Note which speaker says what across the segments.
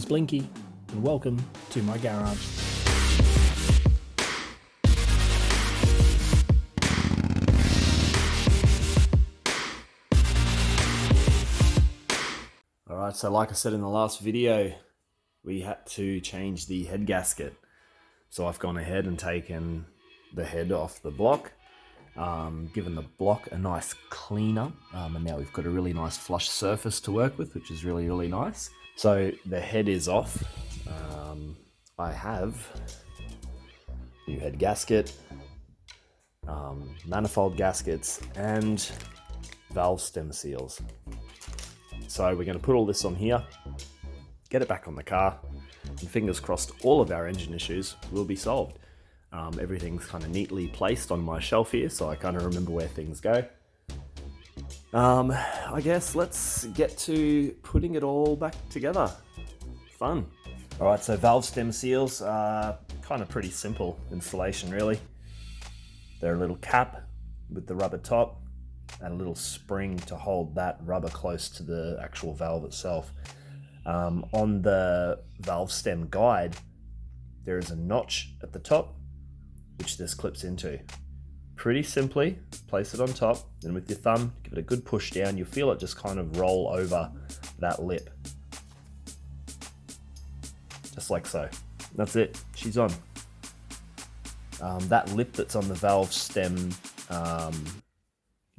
Speaker 1: Blinky, and welcome to my garage. Alright, so like I said in the last video, we had to change the head gasket. So I've gone ahead and taken the head off the block, given the block a nice clean up, and now we've got a really nice flush surface to work with, which is really nice. So the head is off. I have new head gasket, manifold gaskets, and valve stem seals. So we're going to put all this on here, get it back on the car, and fingers crossed all of our engine issues will be solved. Everything's kind of neatly placed on my shelf here, so I kind of remember where things go. I guess let's get to putting it all back together. Fun. Alright, so valve stem seals are kind of pretty simple installation really. They're a little cap with the rubber top and a little spring to hold that rubber close to the actual valve itself. On the valve stem guide, there is a notch at the top which this clips into. Pretty simply, place it on top, and with your thumb, give it a good push down. You'll feel it just kind of roll over that lip. Just like so. That's it, she's on. That lip that's on the valve stem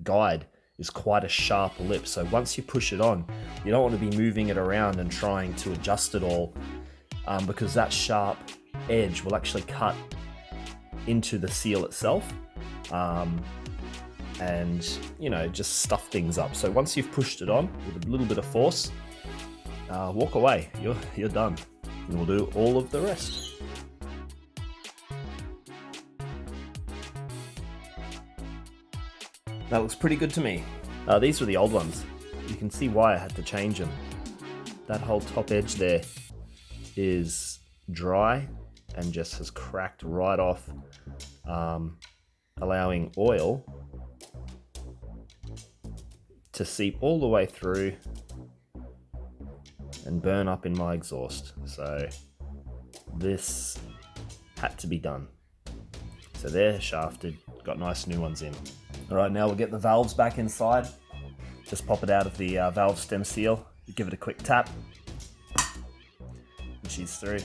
Speaker 1: guide is quite a sharp lip, so once you push it on, you don't want to be moving it around and trying to adjust it all, because that sharp edge will actually cut into the seal itself, and you know, just stuff things up. So once you've pushed it on with a little bit of force, walk away, you're done, and we'll do all of the rest. That looks pretty good to me. These were the old ones. You can see why I had to change them. That whole top edge there is dry and just has cracked right off, allowing oil to seep all the way through and burn up in my exhaust. So this had to be done. So they're shafted, got nice new ones in. All right, now we'll get the valves back inside. Just pop it out of the valve stem seal, give it a quick tap, and she's through.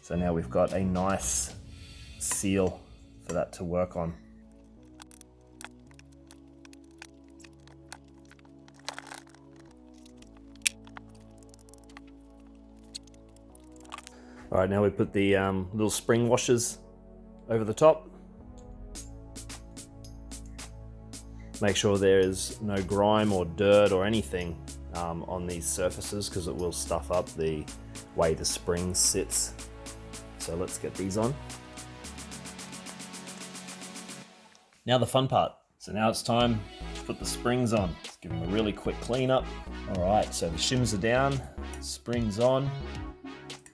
Speaker 1: So now we've got a nice seal for that to work on. All right, now we put the little spring washers over the top. Make sure there is no grime or dirt or anything on these surfaces, because it will stuff up the way the spring sits. So let's get these on. Now the fun part. So now it's time to put the springs on. Let's give them a really quick clean up. All right, so the shims are down, springs on,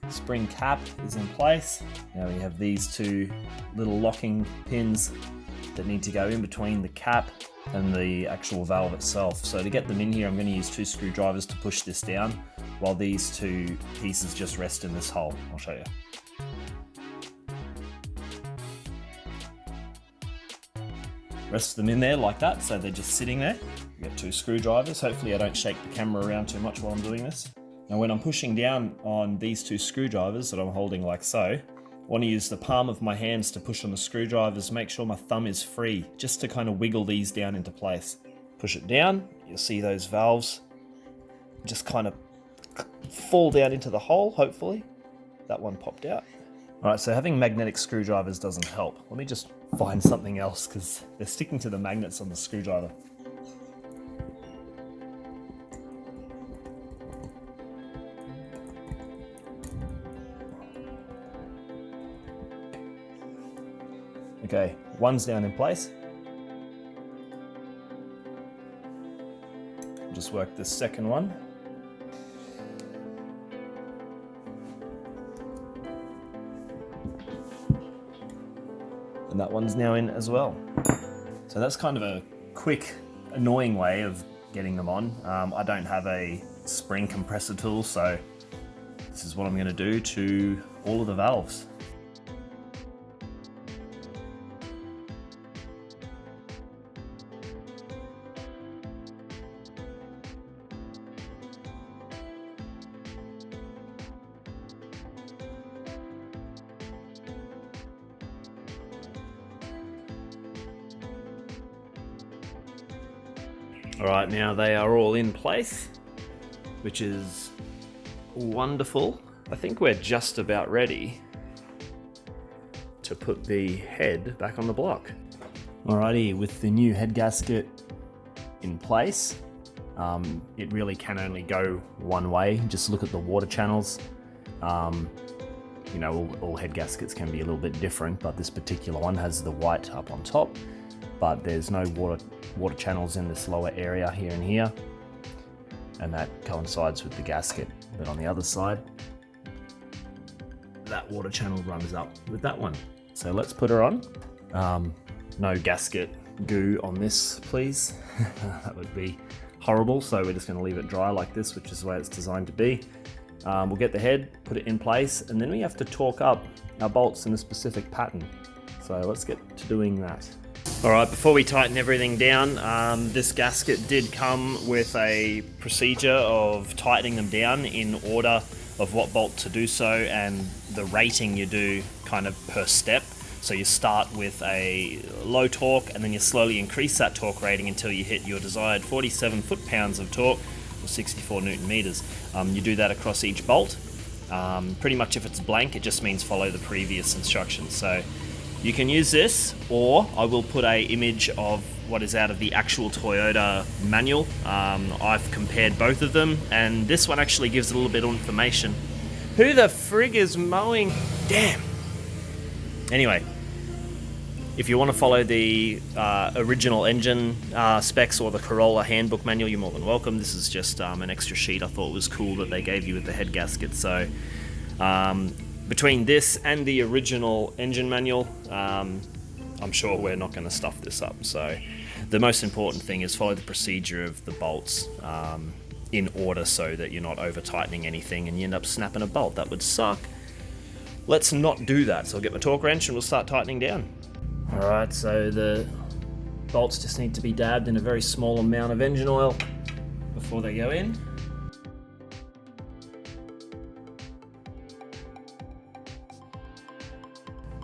Speaker 1: spring cap is in place. Now we have these two little locking pins that need to go in between the cap and the actual valve itself. So to get them in here, I'm going to use 2 screwdrivers to push this down, while these 2 pieces just rest in this hole. I'll show you. Rest them in there like that, so they're just sitting there. You get 2 screwdrivers. Hopefully I don't shake the camera around too much while I'm doing this. Now when I'm pushing down on these 2 screwdrivers that I'm holding like so, I want to use the palm of my hands to push on the screwdrivers, make sure my thumb is free, just to kind of wiggle these down into place. Push it down, you'll see those valves just kind of fall down into the hole, hopefully. That one popped out. All right, so having magnetic screwdrivers doesn't help. Let me just find something else, because they're sticking to the magnets on the screwdriver. Okay, one's down in place. Just work this second one. And that one's now in as well. So that's kind of a quick, annoying way of getting them on. I don't have a spring compressor tool, so this is what I'm going to do to all of the valves. Alright, now they are all in place, which is wonderful. I think we're just about ready to put the head back on the block. Alrighty, with the new head gasket in place, it really can only go one way. Just look at the water channels. You know, all head gaskets can be a little bit different, but this particular one has the white up on top, but there's no water channels in this lower area here and here, and that coincides with the gasket. But on the other side, that water channel runs up with that one. So let's put her on. No gasket goo on this, please. That would be horrible. So we're just going to leave it dry like this, which is the way it's designed to be. We'll get the head, put it in place, and then we have to torque up our bolts in a specific pattern. So let's get to doing that. Alright, before we tighten everything down, this gasket did come with a procedure of tightening them down in order of what bolt to do so, and the rating you do kind of per step. So you start with a low torque and then you slowly increase that torque rating until you hit your desired 47 foot-pounds of torque or 64 Newton meters. You do that across each bolt. Pretty much if it's blank, it just means follow the previous instructions. So you can use this, or I will put an image of what is out of the actual Toyota manual. I've compared both of them, and this one actually gives a little bit of information. Who the frig is mowing? Damn! Anyway, if you want to follow the original engine specs or the Corolla handbook manual, you're more than welcome. This is just an extra sheet I thought was cool that they gave you with the head gasket. So between this and the original engine manual, I'm sure we're not going to stuff this up. So the most important thing is follow the procedure of the bolts in order so that you're not over tightening anything and you end up snapping a bolt. That would suck. Let's not do that. So I'll get my torque wrench and we'll start tightening down. Alright, so the bolts just need to be dabbed in a very small amount of engine oil before they go in.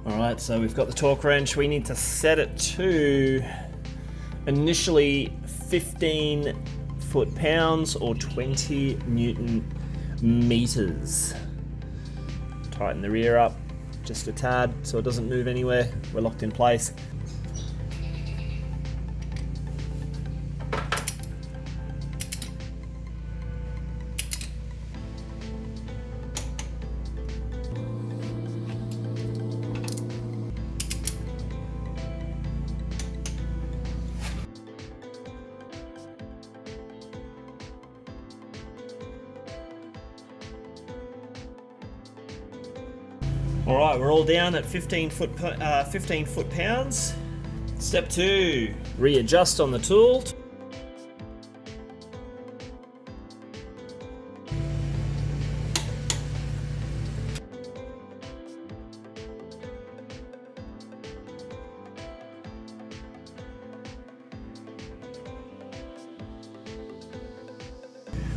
Speaker 1: Alright, so we've got the torque wrench. We need to set it to initially 15 foot-pounds or 20 Newton meters. Tighten the rear up just a tad so it doesn't move anywhere. We're locked in place. Alright, we're all down at 15 foot-pounds. Step 2, readjust on the tool.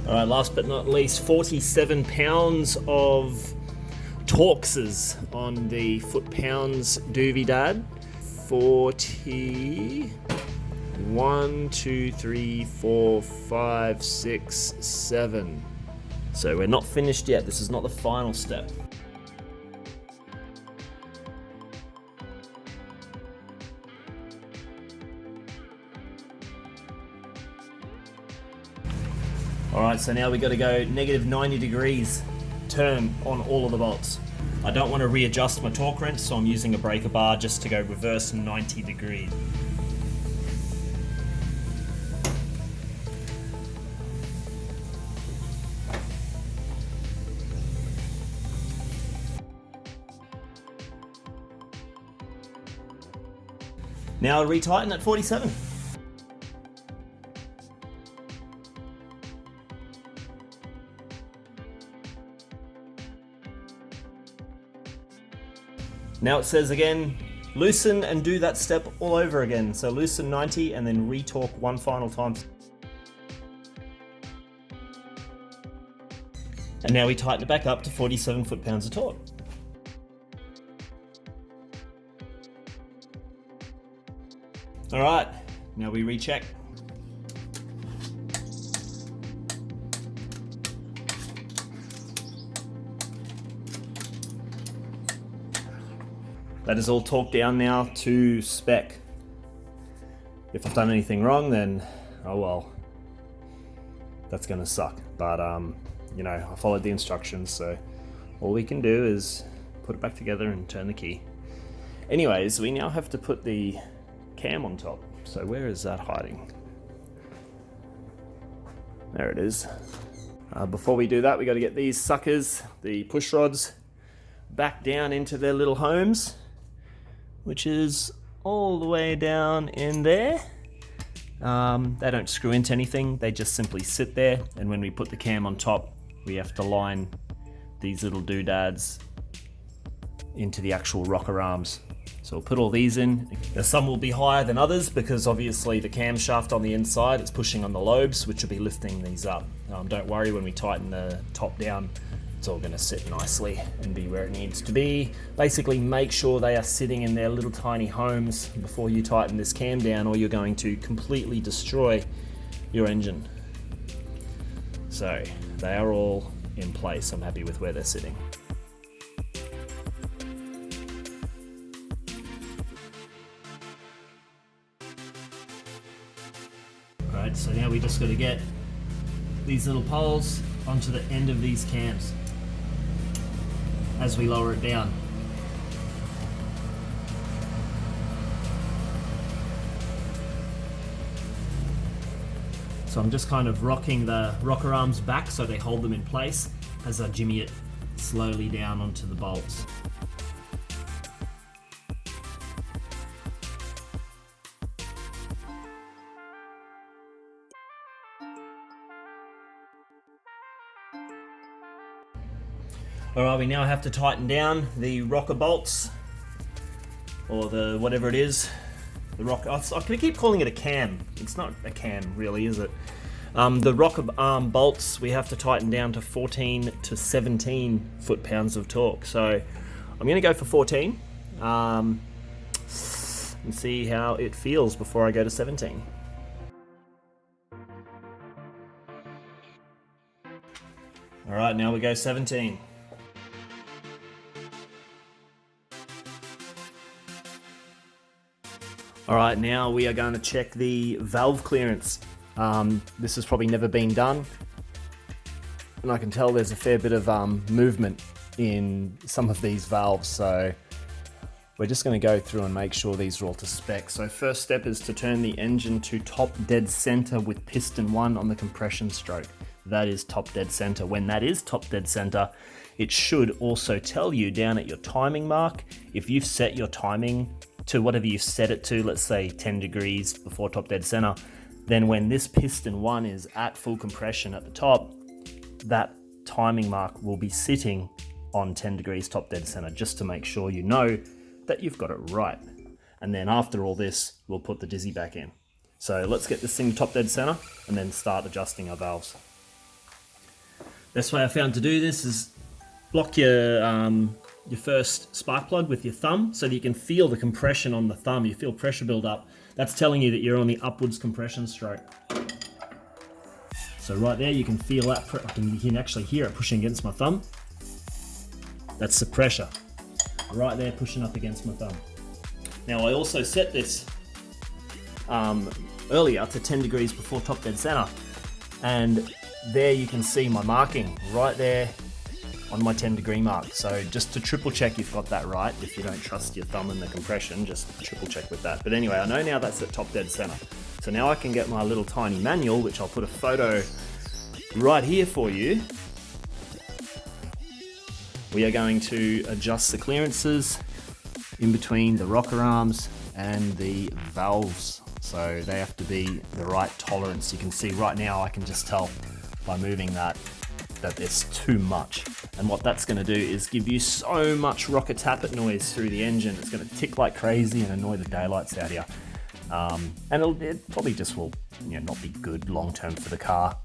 Speaker 1: Alright, last but not least, 47 pounds of Torxes on the foot-pounds doobie dad. 40, 1, 2, 3, 4, 5, 6, 7. So we're not finished yet. This is not the final step. Alright, so now we got to go negative 90 degrees turn on all of the bolts. I don't want to readjust my torque wrench, so I'm using a breaker bar just to go reverse 90 degrees. Now I'll retighten at 47. Now it says again, loosen and do that step all over again. So loosen 90 and then re-torque one final time. And now we tighten it back up to 47 foot-pounds of torque. All right, now we recheck. That is all torqued down now to spec. If I've done anything wrong, then, oh well, that's gonna suck. But you know, I followed the instructions, so all we can do is put it back together and turn the key. Anyways, we now have to put the cam on top. So where is that hiding? There it is. Before we do that, we got to get these suckers, the push rods, back down into their little homes, which is all the way down in there. They don't screw into anything, they just simply sit there, and when we put the cam on top, we have to line these little doodads into the actual rocker arms. So we'll put all these in. Now some will be higher than others because obviously the camshaft on the inside, it's pushing on the lobes, which will be lifting these up. Don't worry, when we tighten the top down, it's all gonna sit nicely and be where it needs to be. Basically make sure they are sitting in their little tiny homes before you tighten this cam down, or you're going to completely destroy your engine. So they are all in place. I'm happy with where they're sitting. Alright, so now we just got to get these little poles onto the end of these cams as we lower it down. So I'm just kind of rocking the rocker arms back so they hold them in place as I jimmy it slowly down onto the bolts. Alright, we now have to tighten down the rocker bolts, or the whatever it is. The rocker, I can keep calling it a cam. It's not a cam really, is it? The rocker arm bolts we have to tighten down to 14 to 17 foot-pounds of torque. So I'm going to go for 14 and see how it feels before I go to 17. Alright, now we go 17. Alright, now we are going to check the valve clearance. This has probably never been done, and I can tell there's a fair bit of movement in some of these valves, so we're just going to go through and make sure these are all to spec. So first step is to turn the engine to top dead center with piston 1 on the compression stroke. That is top dead center. When that is top dead center, it should also tell you down at your timing mark, if you've set your timing to whatever you set it to, let's say 10 degrees before top dead center, then when this piston 1 is at full compression at the top, that timing mark will be sitting on 10 degrees top dead center, just to make sure you know that you've got it right. And then after all this, we'll put the dizzy back in. So let's get this thing top dead center and then start adjusting our valves. Best way I found to do this is block your first spark plug with your thumb so that you can feel the compression on the thumb. You feel pressure build up. That's telling you that you're on the upwards compression stroke. So right there, you can feel that, you can actually hear it pushing against my thumb. That's the pressure. Right there, pushing up against my thumb. Now I also set this earlier to 10 degrees before top dead center. And there you can see my marking right there on my 10 degree mark. So just to triple check you've got that right. If you don't trust your thumb and the compression, just triple check with that. But anyway, I know now that's at top dead center. So now I can get my little tiny manual, which I'll put a photo right here for you. We are going to adjust the clearances in between the rocker arms and the valves. So they have to be the right tolerance. You can see right now, I can just tell by moving that that there's too much. And what that's going to do is give you so much rocket tappet noise through the engine. It's going to tick like crazy and annoy the daylights out of you. And it probably just will, you know, not be good long term for the car.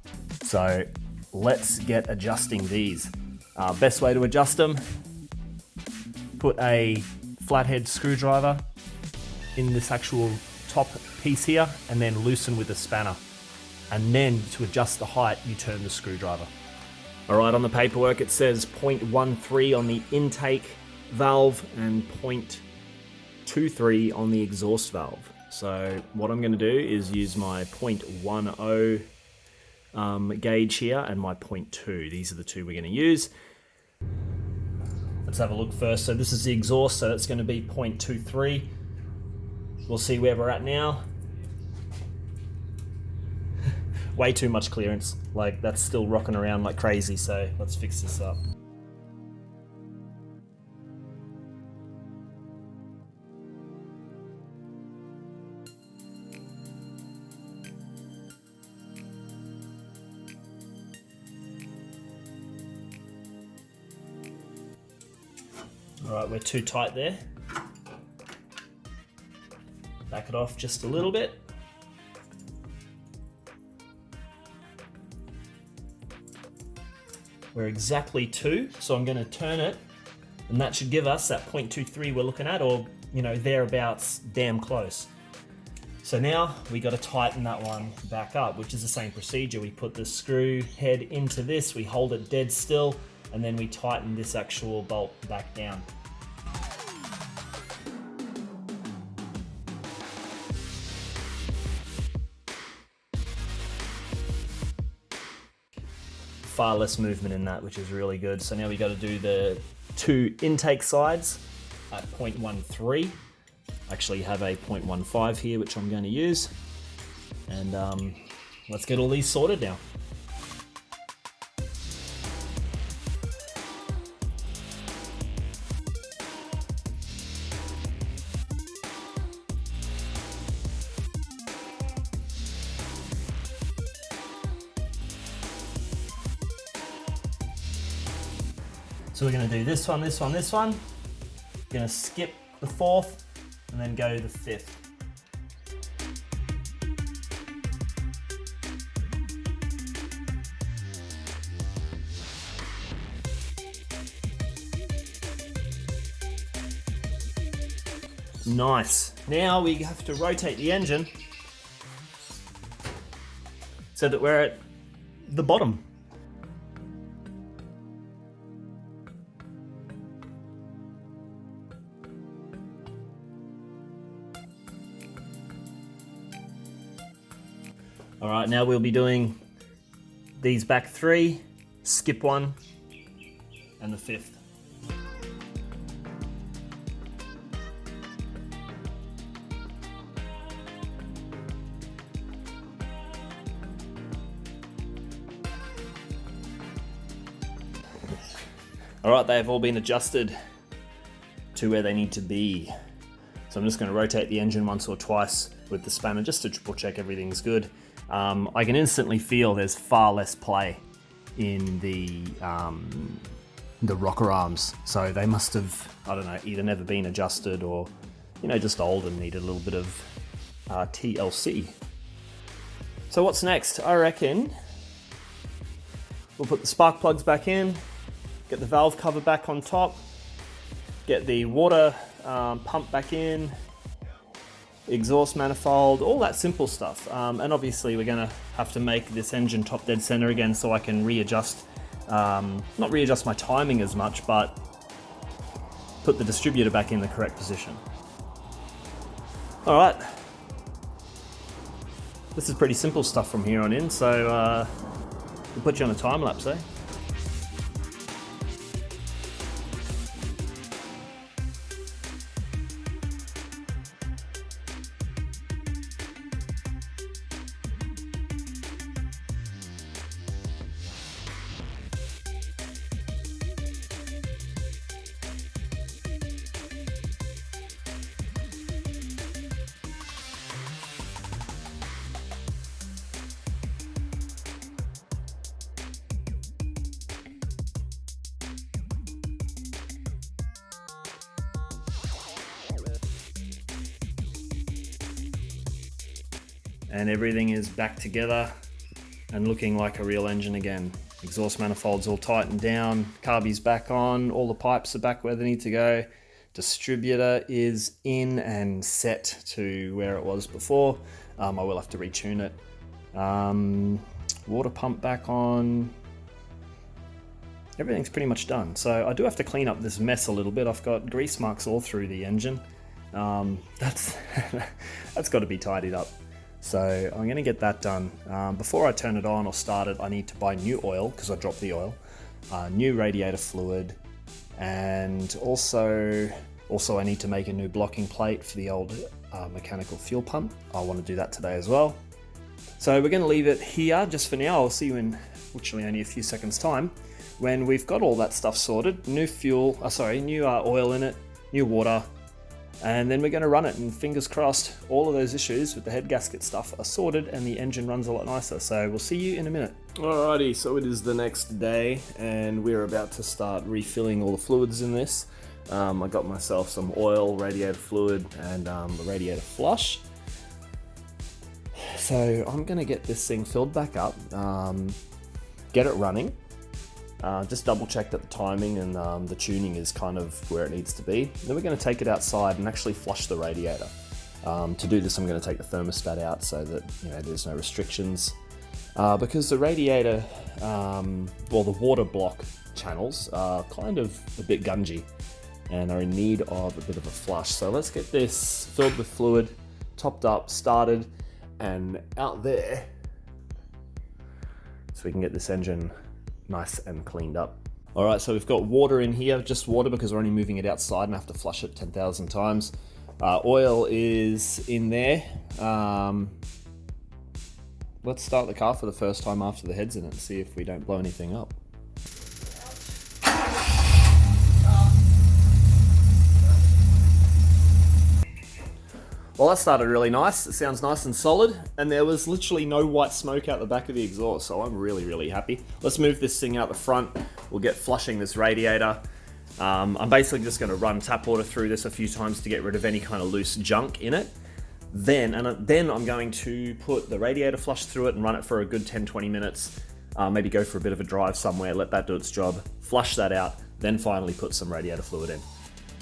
Speaker 1: So let's get adjusting these. Best way to adjust them, put a flathead screwdriver in this actual top piece here and then loosen with a spanner. And then to adjust the height, you turn the screwdriver. All right, on the paperwork it says 0.13 on the intake valve and 0.23 on the exhaust valve. So what I'm going to do is use my 0.10 gauge here and my 0.2. These are the two we're going to use. Let's have a look first. So this is the exhaust, so it's going to be 0.23. We'll see where we're at now. Way too much clearance. Like, that's still rocking around like crazy, so let's fix this up. All right, we're too tight there. Back it off just a little bit. We're exactly 2, so I'm going to turn it, and that should give us that 0.23 we're looking at, or, you know, thereabouts, damn close. So now we got to tighten that one back up, which is the same procedure. We put the screw head into this, we hold it dead still, and then we tighten this actual bolt back down. Far less movement in that, which is really good. So now we got to do the 2 intake sides at 0.13. I actually have a 0.15 here, which I'm going to use. And let's get all these sorted now. So we're going to do this one, this one, this one. We're going to skip the 4th and then go to the 5th. Nice. Now we have to rotate the engine so that we're at the bottom. All right, now we'll be doing these back 3, skip 1, and the 5th. All right, they have all been adjusted to where they need to be. So I'm just going to rotate the engine once or twice with the spanner just to triple check everything's good. I can instantly feel there's far less play in the rocker arms. So they must have, I don't know, either never been adjusted or, you know, just old and needed a little bit of TLC. So what's next? I reckon we'll put the spark plugs back in, get the valve cover back on top, get the water pump back in, exhaust manifold, all that simple stuff. And obviously we're gonna have to make this engine top dead center again so I can readjust, not readjust my timing as much, but put the distributor back in the correct position. All right, this is pretty simple stuff from here on in, so we'll put you on a time lapse, eh? and everything is back together and looking like a real engine again. Exhaust manifold's all tightened down, carby's back on, all the pipes are back where they need to go. Distributor is in and set to where it was before. I will have to retune it. Water pump back on. Everything's pretty much done. So I do have to clean up this mess a little bit. I've got grease marks all through the engine. That's got to be tidied up. So I'm going to get that done. Before I turn it on or start it, I need to buy new oil because I dropped the oil, new radiator fluid, and also I need to make a new blocking plate for the old mechanical fuel pump. I want to do that today as well. So we're going to leave it here just for now. I'll see you in literally only a few seconds time when we've got all that stuff sorted. New fuel, new oil in it, new water. And then we're going to run it, and fingers crossed all of those issues with the head gasket stuff are sorted and the engine runs a lot nicer. So we'll see you in a minute. Alrighty, so it is the next day and we're about to start refilling all the fluids in this. I got myself some oil, radiator fluid, and a radiator flush. So I'm going to get this thing filled back up, get it running. Just double check that the timing and the tuning is kind of where it needs to be. Then we're going to take it outside and actually flush the radiator. To do this, I'm going to take the thermostat out so that there's no restrictions. Because the radiator, the water block channels are kind of a bit gungy and are in need of a bit of a flush. So let's get this filled with fluid, topped up, started, and out there so we can get this engine nice and cleaned up. All right, so we've got water in here, just water because we're only moving it outside and I have to flush it 10,000 times. Oil is in there. Let's start the car for the first time after the head's in it and see if we don't blow anything up. Well, that started really nice. It sounds nice and solid, and there was literally no white smoke out the back of the exhaust, so I'm really, really happy. Let's move this thing out the front. We'll get flushing this radiator. I'm basically just going to run tap water through this a few times to get rid of any kind of loose junk in it. Then I'm going to put the radiator flush through it and run it for a good 10-20 minutes. Maybe go for a bit of a drive somewhere, let that do its job, flush that out, then finally put some radiator fluid in.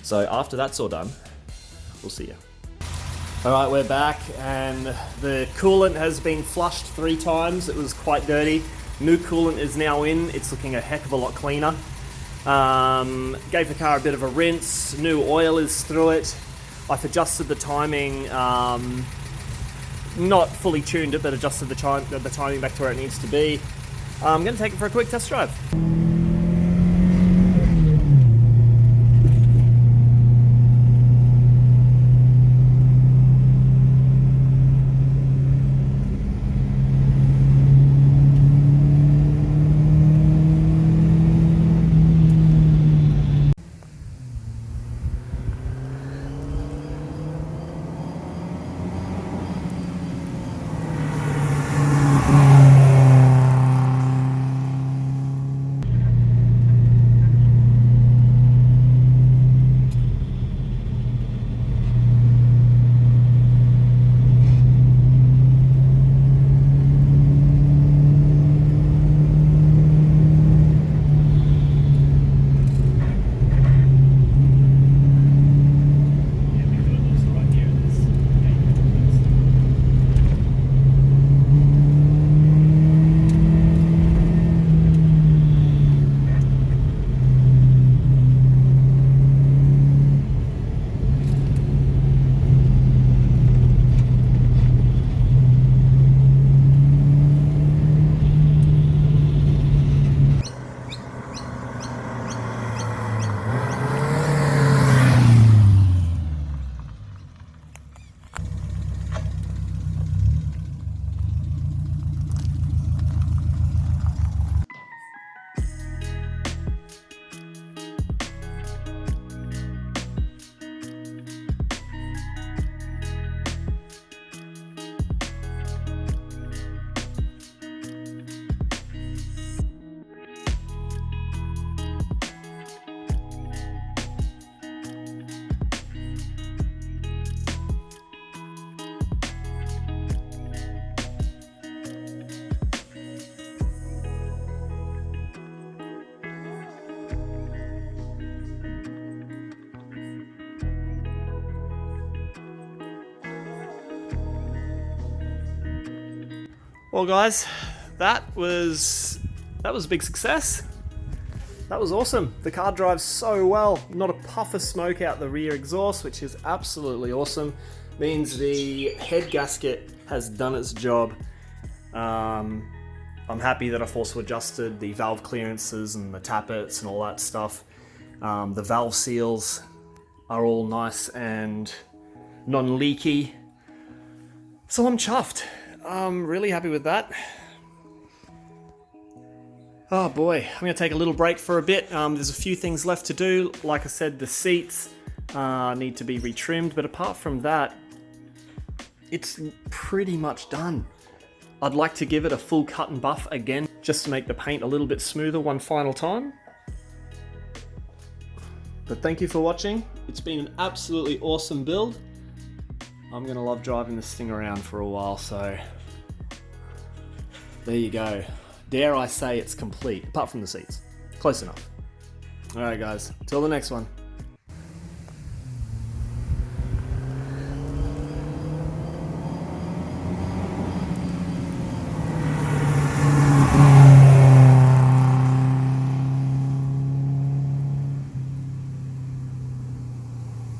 Speaker 1: So after that's all done, we'll see you. All right, we're back and the coolant has been flushed 3 times. It was quite dirty. New coolant is now in. It's looking a heck of a lot cleaner. Gave the car a bit of a rinse. New oil is through it. I've adjusted the timing, not fully tuned it, but adjusted the timing back to where it needs to be. I'm going to take it for a quick test drive. Well guys, that was a big success. That was awesome. The car drives so well. Not a puff of smoke out the rear exhaust, which is absolutely awesome. Means the head gasket has done its job. I'm happy that I also adjusted the valve clearances and the tappets and all that stuff. The valve seals are all nice and non-leaky. So I'm chuffed. I'm really happy with that. Oh boy, I'm going to take a little break for a bit. There's a few things left to do. Like I said, the seats need to be retrimmed, but apart from that, it's pretty much done. I'd like to give it a full cut and buff again, just to make the paint a little bit smoother one final time. But thank you for watching. It's been an absolutely awesome build. I'm going to love driving this thing around for a while, so there you go. Dare I say it's complete, apart from the seats. Close enough. Alright guys, till the next one.